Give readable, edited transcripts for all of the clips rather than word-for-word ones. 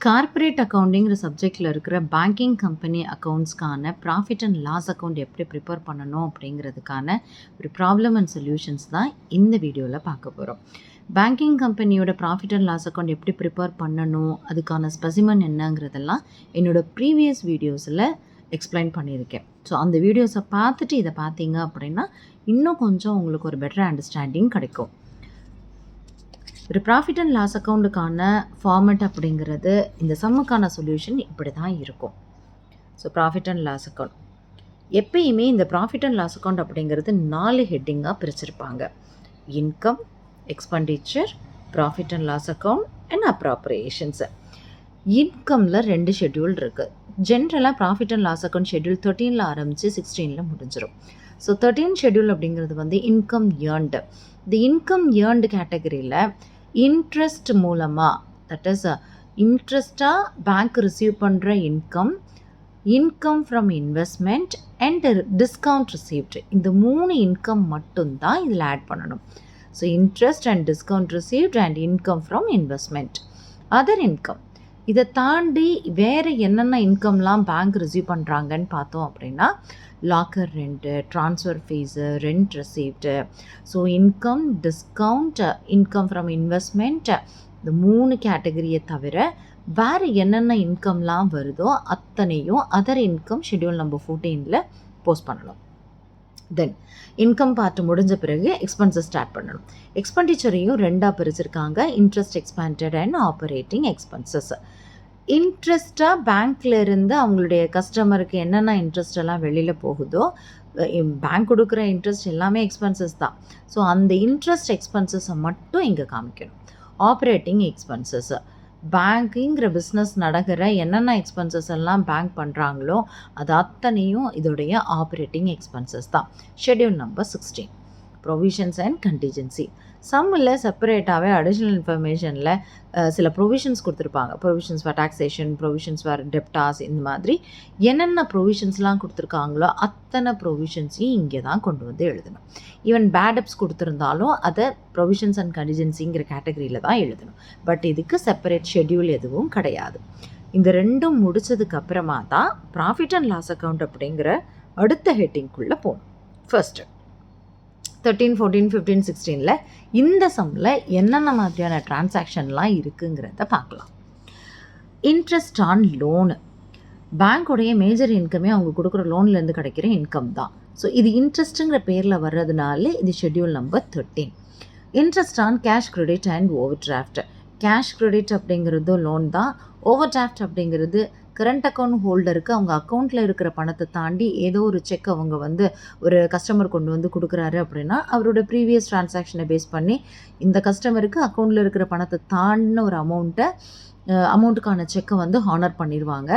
Corporate அக்கவுண்டிங்கிற சப்ஜெக்டில் இருக்கிற பேங்கிங் கம்பெனி அக்கௌண்ட்ஸ்க்கான ப்ராஃபிட் அண்ட் லாஸ் அக்கௌண்ட் எப்படி ப்ரிப்பேர் பண்ணணும் அப்படிங்கிறதுக்கான ஒரு ப்ராப்ளம் அண்ட் சொல்யூஷன்ஸ் தான் இந்த வீடியோவில் பார்க்க போகிறோம். பேங்கிங் கம்பெனியோட ப்ராஃபிட் அண்ட் லாஸ் அக்கௌண்ட் எப்படி ப்ரிப்பேர் பண்ணணும், அதுக்கான ஸ்பெசிமன் என்னங்கிறதெல்லாம் என்னோடய ப்ரீவியஸ் வீடியோஸில் எக்ஸ்பிளைன் பண்ணியிருக்கேன். ஸோ அந்த வீடியோஸை பார்த்துட்டு இதை பார்த்தீங்க அப்படின்னா இன்னும் கொஞ்சம் உங்களுக்கு ஒரு பெட்டர் அண்டர்ஸ்டாண்டிங் கிடைக்கும். ஒரு ப்ராஃபிட் அண்ட் லாஸ் அக்கௌண்ட்டுக்கான ஃபார்மெட் அப்படிங்கிறது இந்த சம்முக்கான சொல்யூஷன் இப்படி தான் இருக்கும். So profit and loss account எப்பயுமே இந்த ப்ராஃபிட் அண்ட் லாஸ் அக்கௌண்ட் அப்படிங்கிறது 4 ஹெட்டிங்காக பிரிச்சிருப்பாங்க. Income, expenditure, profit and loss account and appropriations. இன்கமில் 2 ஷெட்யூல் இருக்குது. ஜென்ரலாக profit and loss account schedule 13 ஆரம்பித்து 16 முடிஞ்சிடும். ஸோ 13 ஷெட்யூல் அப்படிங்கிறது வந்து இன்கம் ஏர்ன்டு. இந்த இன்கம் ஏர்ன்டு கேட்டகரியில் இன்ட்ரெஸ்ட் மூலமாக, தட் இஸ் இன்ட்ரெஸ்ட்டாக பேங்க் ரிசீவ் பண்ணுற income from investment and discount received, இந்த 3 இன்கம் மட்டும்தான் இதில் ஆட் பண்ணணும். So interest and discount received and income from investment. Other income, இதை தாண்டி வேறு என்னென்ன இன்கம்லாம் பேங்க் ரிசீவ் பண்ணுறாங்கன்னு பார்த்தோம் அப்படின்னா locker rent, transfer fees, rent received. So income, discount, income from investment, இந்த 3 கேட்டகரியை தவிர வேறு என்னென்ன இன்கம்லாம் வருதோ அத்தனையும் other income schedule number 14 post பண்ணணும். தென் இன்கம் பார்ட் முடிஞ்ச பிறகு எக்ஸ்பென்சஸ் ஸ்டார்ட் பண்ணணும். எக்ஸ்பெண்டிச்சரையும் 2ஆக பிரிச்சிருக்காங்க, interest expended and operating expenses. இன்ட்ரெஸ்ட்டாக பேங்க்கில் இருந்து அவங்களுடைய கஸ்டமருக்கு என்னென்ன இன்ட்ரெஸ்ட் எல்லாம் வெளியில் போகுதோ, பேங்க் கொடுக்குற இன்ட்ரெஸ்ட் எல்லாமே எக்ஸ்பென்சஸ் தான். ஸோ அந்த இன்ட்ரெஸ்ட் எக்ஸ்பென்சஸை மட்டும் இங்கே காமிக்கணும். ஆப்ரேட்டிங் எக்ஸ்பென்சஸ், பேங்கிங்கிற பிஸ்னஸ் நடக்கிற என்னென்ன எக்ஸ்பென்சஸ் எல்லாம் பேங்க் பண்ணுறாங்களோ அது அத்தனையும் இதோடைய ஆப்ரேட்டிங் எக்ஸ்பென்சஸ் தான். Schedule number 16 provisions and contingency. சம்மில் செப்பரேட்டாகவே அடிஷ்னல் இன்ஃபர்மேஷனில் சில ப்ரொவிஷன்ஸ் கொடுத்துருப்பாங்க. Provisions for taxation, provisions for debts, இந்த மாதிரி என்னென்ன ப்ரொவிஷன்ஸ்லாம் கொடுத்துருக்காங்களோ அத்தனை ப்ரொவிஷன்ஸையும் இங்கே தான் கொண்டு வந்து எழுதணும். ஈவன் பேடப்ஸ் கொடுத்துருந்தாலும் அதை ப்ரொவிஷன்ஸ் அண்ட் கண்டிஜென்சிங்கிற கேட்டகரியில் தான் எழுதணும். பட் இதுக்கு செப்பரேட் ஷெட்யூல் எதுவும் கிடையாது. இந்த 2ம் முடித்ததுக்கப்புறமா தான் ப்ராஃபிட் அண்ட் லாஸ் அக்கௌண்ட் அப்படிங்கிற அடுத்த ஹெட்டிங்குள்ளே போகணும். ஃபர்ஸ்ட்டு 13, 14, 15, 16 இந்த சம்மில் என்னென்ன மாதிரியான டிரான்சாக்ஷன்லாம் இருக்குங்கிறத பார்க்கலாம். இன்ட்ரெஸ்ட் ஆன் லோனு, பேங்க்குடைய மேஜர் இன்கமே அவங்க கொடுக்குற லோன்லேருந்து கிடைக்கிற இன்கம் தான். ஸோ இது இன்ட்ரெஸ்ட்டுங்கிற பேரில் வர்றதுனால இது schedule number 13. Interest on cash credit and over draft. Cash credit அப்படிங்கிறது லோன் தான். ஓவர் டிராஃப்ட் அப்படிங்கிறது கரண்ட் அக்கௌண்ட் ஹோல்டருக்கு அவங்க அக்கௌண்ட்டில் இருக்கிற பணத்தை தாண்டி ஏதோ ஒரு செக் அவங்க வந்து ஒரு கஸ்டமர் கொண்டு வந்து கொடுக்குறாரு அப்படின்னா அவரோட ப்ரீவியஸ் ட்ரான்சாக்ஷனை பேஸ் பண்ணி இந்த கஸ்டமருக்கு அக்கௌண்ட்டில் இருக்கிற பணத்தை தாண்டின ஒரு அமௌண்ட்டுக்கான செக்கை வந்து ஹானர் பண்ணிடுவாங்க.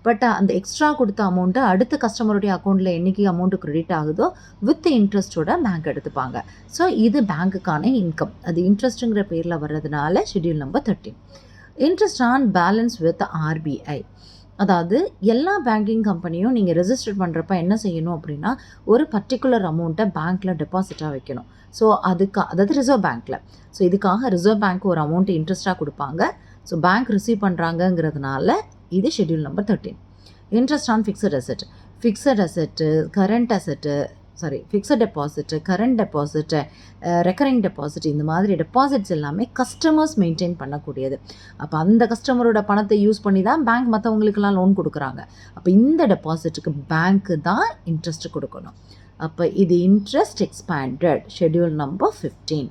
பட் அந்த எக்ஸ்ட்ரா கொடுத்த அமௌண்ட்டை அடுத்த கஸ்டமருடைய அக்கௌண்ட்டில் என்றைக்கு அமௌண்ட்டு கிரெடிட் ஆகுதோ வித் இன்ட்ரெஸ்ட்டோட பேங்க் எடுத்துப்பாங்க. ஸோ இது பேங்க்குக்கான இன்கம், அது இன்ட்ரெஸ்ட்டுங்கிற பேரில் வர்றதுனால schedule number 13. Interest on balance with RBI, அதாவது எல்லா பேங்கிங் கம்பெனியும் நீங்கள் ரெஜிஸ்டர் பண்ணுறப்ப என்ன செய்யணும் அப்படின்னா ஒரு பர்டிகுலர் அமௌண்ட்டை பேங்க்கில் டெபாசிட்டாக வைக்கணும். ஸோ அதாவது ரிசர்வ் பேங்க்கில். ஸோ இதுக்காக ரிசர்வ் பேங்க் ஒரு அமௌண்ட்டு இன்ட்ரெஸ்ட்டாக கொடுப்பாங்க. ஸோ பேங்க் ரிசீவ் பண்ணுறாங்கங்கிறதுனால இது schedule number 13. Interest on fixed asset, fixed deposit, current deposit, recurring deposit, இந்த மாதிரி டெபாசிட்ஸ் எல்லாமே கஸ்டமர்ஸ் மெயின்டைன் பண்ணக்கூடியது. அப்போ அந்த கஸ்டமரோட பணத்தை யூஸ் பண்ணி தான் பேங்க் மற்றவங்களுக்கெல்லாம் லோன் கொடுக்குறாங்க. அப்போ இந்த டெபாசிட்டுக்கு பேங்க்கு தான் இன்ட்ரெஸ்ட் கொடுக்கணும். அப்போ இது interest expanded, schedule number 15.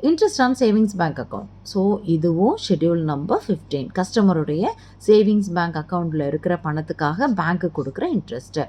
Interest on savings bank account, so இதுவும் ஷெட்யூல் நம்பர் 15. கஸ்டமருடைய சேவிங்ஸ் பேங்க் அக்கௌண்ட்டில் இருக்கிற பணத்துக்காக பேங்க்கு கொடுக்குற இன்ட்ரெஸ்ட்டு.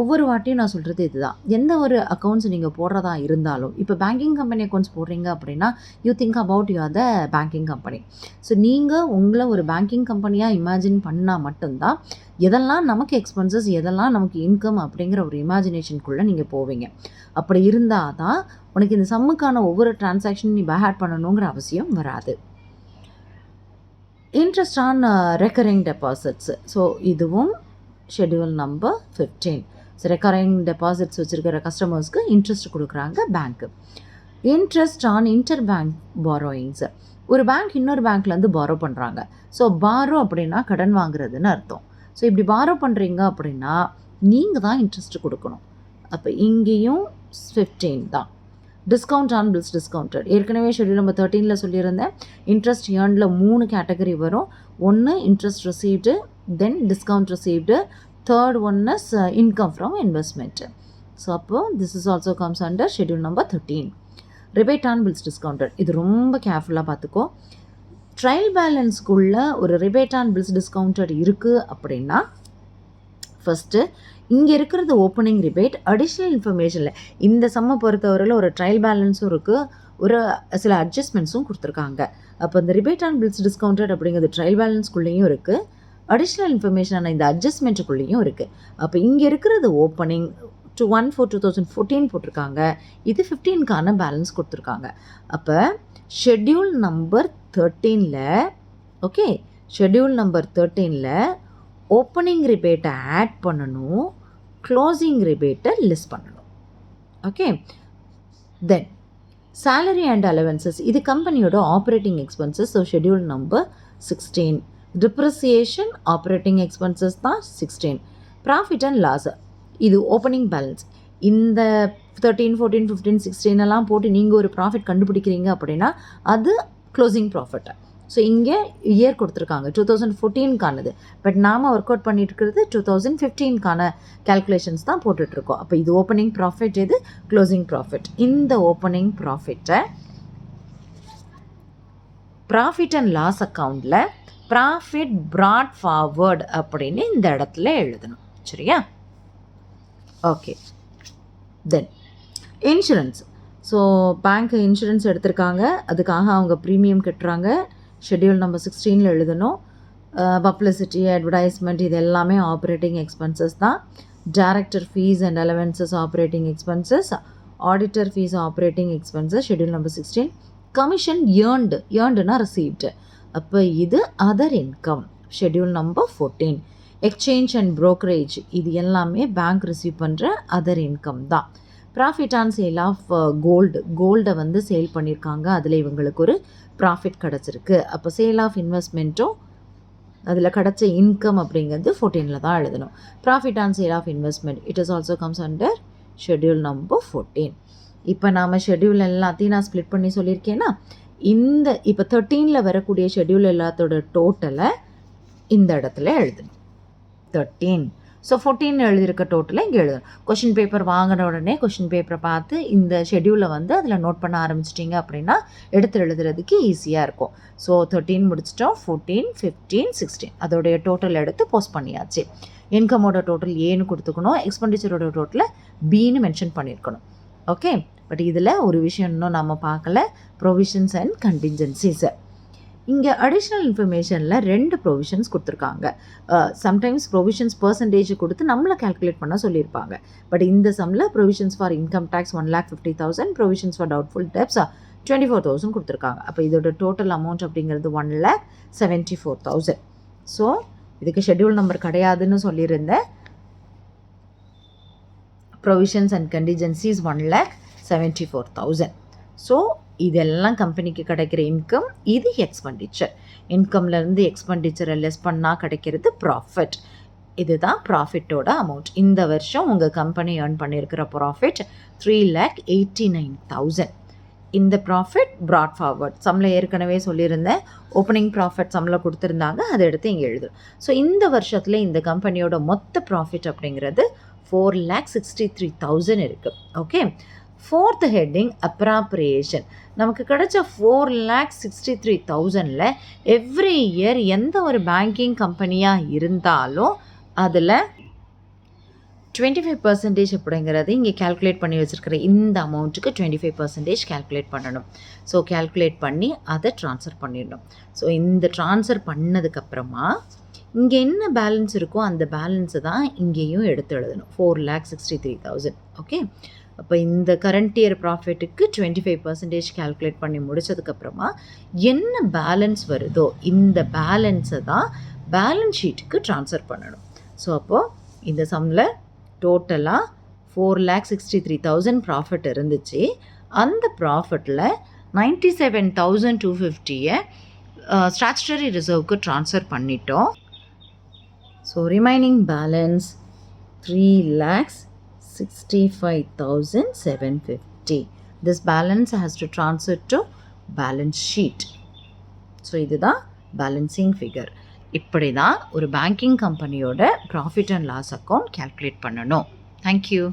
ஒவ்வொரு வாட்டியும் நான் சொல்கிறது இதுதான், எந்த ஒரு அக்கௌண்ட்ஸ் நீங்கள் போடுறதா இருந்தாலும், இப்போ பேங்கிங் கம்பெனி அக்கௌண்ட்ஸ் போடுறீங்க அப்படின்னா you think about you are the banking company. So நீங்கள் உங்களை ஒரு பேங்கிங் கம்பெனியாக இமேஜின் பண்ணால் மட்டும்தான் எதெல்லாம் நமக்கு எக்ஸ்பென்சஸ், எதெல்லாம் நமக்கு இன்கம் அப்படிங்கிற ஒரு இமேஜினேஷனுக்குள்ளே நீங்கள் போவீங்க. அப்படி இருந்தால் தான் உனக்கு இந்த சம்முக்கான ஒவ்வொரு டிரான்சாக்ஷன் நீ பேஹேட் பண்ணணுங்கிற அவசியம் வராது. Interest on recurring deposits, so இதுவும் schedule number 15. So recurring deposits வச்சுருக்கிற கஸ்டமர்ஸ்க்கு இன்ட்ரெஸ்ட் கொடுக்குறாங்க பேங்க்கு. Interest on inter bank borrowings, ஒரு பேங்க் இன்னொரு பேங்க்லேருந்து பாரோ பண்ணுறாங்க. ஸோ பாரோ அப்படின்னா கடன் வாங்குறதுன்னு அர்த்தம். ஸோ இப்படி பாரோ பண்ணுறீங்க அப்படின்னா நீங்கள் தான் இன்ட்ரெஸ்ட் கொடுக்கணும். அப்போ இங்கேயும் 15 தான். டிஸ்கவுண்ட் ஆன் பில்ஸ் டிஸ்கவுண்டட் ஏற்கனவே ஷெட்யூல் நம்பர் 13 சொல்லியிருந்தேன். இன்ட்ரெஸ்ட் ஏர்னில் 3 கேட்டகரி வரும். ஒன்று interest received, then discount received, third one is income from investment. So அப்போ this is also comes under schedule number 13. Rebate on bills discounted இது ரொம்ப கேர்ஃபுல்லாக பார்த்துக்கோ. ட்ரையல் பேலன்ஸ்க்குள்ளே ஒரு ரிபேட் ஆன் பில்ஸ் டிஸ்கவுண்டட் இருக்குது அப்படின்னா ஃபஸ்ட்டு இங்கே இருக்கிறது ஓப்பனிங் ரிபேட். அடிஷ்னல் இன்ஃபர்மேஷனில் இந்த சம்மை பொறுத்தவரையில் ஒரு ட்ரையல் பேலன்ஸும் இருக்குது, ஒரு சில அட்ஜஸ்ட்மெண்ட்ஸும் கொடுத்துருக்காங்க. அப்போ இந்த ரிபேட் ஆன் பில்ஸ் டிஸ்கவுண்டட் அப்படிங்கிறது ட்ரையல் பேலன்ஸ்குள்ளேயும் இருக்குது, அடிஷ்னல் இன்ஃபர்மேஷனான இந்த அட்ஜஸ்ட்மெண்ட்டுக்குள்ளேயும் இருக்குது. அப்போ இங்கே இருக்கிறது ஓப்பனிங் 1/4/2014 போட்டிருக்காங்க, இது 15க்கான பேலன்ஸ் கொடுத்துருக்காங்க. அப்போ schedule number 13 okay, schedule number 13 opening ரிபேட்டை ஆட் பண்ணணும், க்ளோசிங் ரிபேட்டை லிஸ்ட் பண்ணணும். Okay, then salary and allowances இது கம்பெனியோட operating expenses. So schedule number 16. Depreciation operating expenses தான் 16. ப்ராஃபிட் அண்ட் லாஸ் இது ஓப்பனிங் பேலன்ஸ். இந்த 13, 14, 15, 16 எல்லாம் போட்டு நீங்கள் ஒரு ப்ராஃபிட் கண்டுபிடிக்கிறீங்க அப்படின்னா அது க்ளோசிங் ப்ராஃபிட். ஸோ இங்கே இயர் கொடுத்துருக்காங்க 2014க்கானது, பட் நாம் ஒர்க் அவுட் பண்ணிட்டு இருக்கிறது 2015க்கான கேல்குலேஷன்ஸ் தான் போட்டுட்ருக்கோம். அப்போ இது ஓப்பனிங் ப்ராஃபிட், இது க்ளோசிங் ப்ராஃபிட். இந்த ஓப்பனிங் ப்ராஃபிட்டை ப்ராஃபிட் அண்ட் லாஸ் அக்கௌண்ட்டில் ப்ராஃபிட் ப்ராட் ஃபார்வர்ட் அப்படின்னு இந்த இடத்துல எழுதணும். சரியா? ஓகே, தென் இன்சூரன்ஸ். ஸோ பேங்க் இன்சூரன்ஸ் எடுத்திருக்காங்க, அதுக்காக அவங்க ப்ரீமியம் கட்டுறாங்க. ஷெட்யூல் நம்பர் 16 எழுதணும். பப்ளிசிட்டி, அட்வர்டைஸ்மெண்ட் இது எல்லாமே ஆப்ரேட்டிங் எக்ஸ்பென்சஸ் தான். Director fees and allowances operating expenses, auditor fees operating expenses schedule number 16. Commission ஏர்ண்டுனா ரிசீவ்டு, அப்போ இது other income schedule number 14. Exchange and brokerage இது எல்லாமே பேங்க் ரிசீவ் பண்ணுற அதர் இன்கம் தான். ப்ராஃபிட் ஆன் சேல் ஆஃப் கோல்டை வந்து சேல் பண்ணியிருக்காங்க, அதில் இவங்களுக்கு ஒரு ப்ராஃபிட் கிடச்சிருக்கு. அப்போ சேல் ஆஃப் இன்வெஸ்ட்மெண்ட்டும் அதில் கிடச்ச இன்கம் அப்படிங்கிறது 14 தான் எழுதணும். Profit on sale of investment it is also comes under schedule number 14. இப்போ நாம் ஷெட்யூல் எல்லாத்தையும் நான் ஸ்ப்ளிட் பண்ணி சொல்லியிருக்கேன்னா, இந்த இப்போ 13 வரக்கூடிய ஷெட்யூல் எல்லாத்தோட டோட்டலை இந்த இடத்துல எழுதணும் 13. ஸோ 14 எழுதியிருக்க டோட்டலை இங்கே எழுதணும். கொஷின் பேப்பர் வாங்கின உடனே கொஷின் பேப்பரை பார்த்து இந்த ஷெட்யூலை வந்து அதில் நோட் பண்ண ஆரம்பிச்சிட்டிங்க அப்படின்னா எடுத்து எழுதுறதுக்கு ஈஸியாக இருக்கும். ஸோ 13 முடிச்சிட்டோம், 14, 15, 16 அதோடைய டோட்டல் எடுத்து போஸ்ட் பண்ணியாச்சு. இன்கமோட டோட்டல் ஏன்னு கொடுத்துக்கணும், எக்ஸ்பெண்டிச்சரோட டோட்டலை பின்னு மென்ஷன் பண்ணியிருக்கணும். ஓகே, பட் இதில் ஒரு விஷயம் இன்னும் நம்ம பார்க்கல, ப்ரொவிஷன்ஸ் அண்ட் கண்டின்ஜென்சிஸ். இங்கே அடிஷ்னல் இன்ஃபர்மேஷனில் 2 ப்ரொவிஷன்ஸ் கொடுத்துருக்காங்க. சம்டைம்ஸ் ப்ரொவிஷன்ஸ் பர்சன்டேஜ் கொடுத்து நம்மளை கேல்குலேட் பண்ண சொல்லியிருப்பாங்க. பட் இந்த சம்மில் provisions for income tax 1,50,000, provisions for doubtful debts 24,000 கொடுத்துருக்காங்க. அப்போ இதோட டோட்டல் அமௌண்ட் அப்படிங்கிறது 1,74,000. ஸோ இதுக்கு ஷெட்யூல் நம்பர் கிடையாதுன்னு சொல்லியிருந்தேன். Provisions and கண்டிஜென்சிஸ் 1,74,000. ஸோ இதெல்லாம் கம்பெனிக்கு கிடைக்கிற இன்கம், இது எக்ஸ்பெண்டிச்சர். இன்கம்லேருந்து எக்ஸ்பெண்டிச்சரை லெஸ் பண்ணால் கிடைக்கிறது ப்ராஃபிட். இதுதான் ப்ராஃபிட்டோட அமௌண்ட். இந்த வருஷம் உங்கள் கம்பெனி ஏர்ன் பண்ணியிருக்கிற ப்ராஃபிட் 3,89,000. இந்த ப்ராஃபிட் ப்ராட் ஃபார்வர்ட் சம்மில் ஏற்கனவே சொல்லியிருந்தேன். ஓப்பனிங் ப்ராஃபிட் சம்மில் கொடுத்துருந்தாங்க, அதை எடுத்து இங்கே எழுதும். ஸோ இந்த வருஷத்தில் இந்த கம்பெனியோட மொத்த ப்ராஃபிட் அப்படிங்கிறது 4,63,000 இருக்குது. Okay, 4th heading appropriation. நமக்கு கிடைச்ச 4,63,000ல் எவ்ரி இயர் எந்த ஒரு பேங்கிங் கம்பெனியாக இருந்தாலும் அதில் 25% அப்படிங்கிறது இங்கே கேல்குலேட் பண்ணி வச்சுருக்கிற இந்த அமௌண்ட்டுக்கு 25% கேல்குலேட் பண்ணணும். ஸோ கேல்குலேட் பண்ணி அதை ட்ரான்ஸ்ஃபர் பண்ணிடணும். ஸோ இந்த ட்ரான்ஸ்ஃபர் பண்ணதுக்கப்புறமா இங்கே என்ன பேலன்ஸ் இருக்கோ அந்த பேலன்ஸை தான் இங்கேயும் எடுத்து எழுதணும், 4,63,000. ஓகே, அப்போ இந்த கரண்ட் இயர் ப்ராஃபிட்டுக்கு 25% கேல்குலேட் பண்ணி முடித்ததுக்கப்புறமா என்ன பேலன்ஸ் வருதோ இந்த பேலன்ஸை தான் பேலன்ஸ் ஷீட்டுக்கு ட்ரான்ஸ்ஃபர் பண்ணணும். ஸோ அப்போது இந்த சம்மில் டோட்டலாக 4,63,000 ப்ராஃபிட் இருந்துச்சு. அந்த ப்ராஃபிட்டில் 97,250 ஸ்டாச்சுட்டரி ரிசர்வ்க்கு ட்ரான்ஸ்ஃபர் பண்ணிட்டோம். So remaining balance 3,65,750. This balance has to transfer to balance sheet. So இதுதான் பேலன்சிங் ஃபிகர். இப்படி தான் ஒரு பேங்கிங் கம்பெனியோட profit and loss account calculate பண்ணணும். தேங்க்யூ.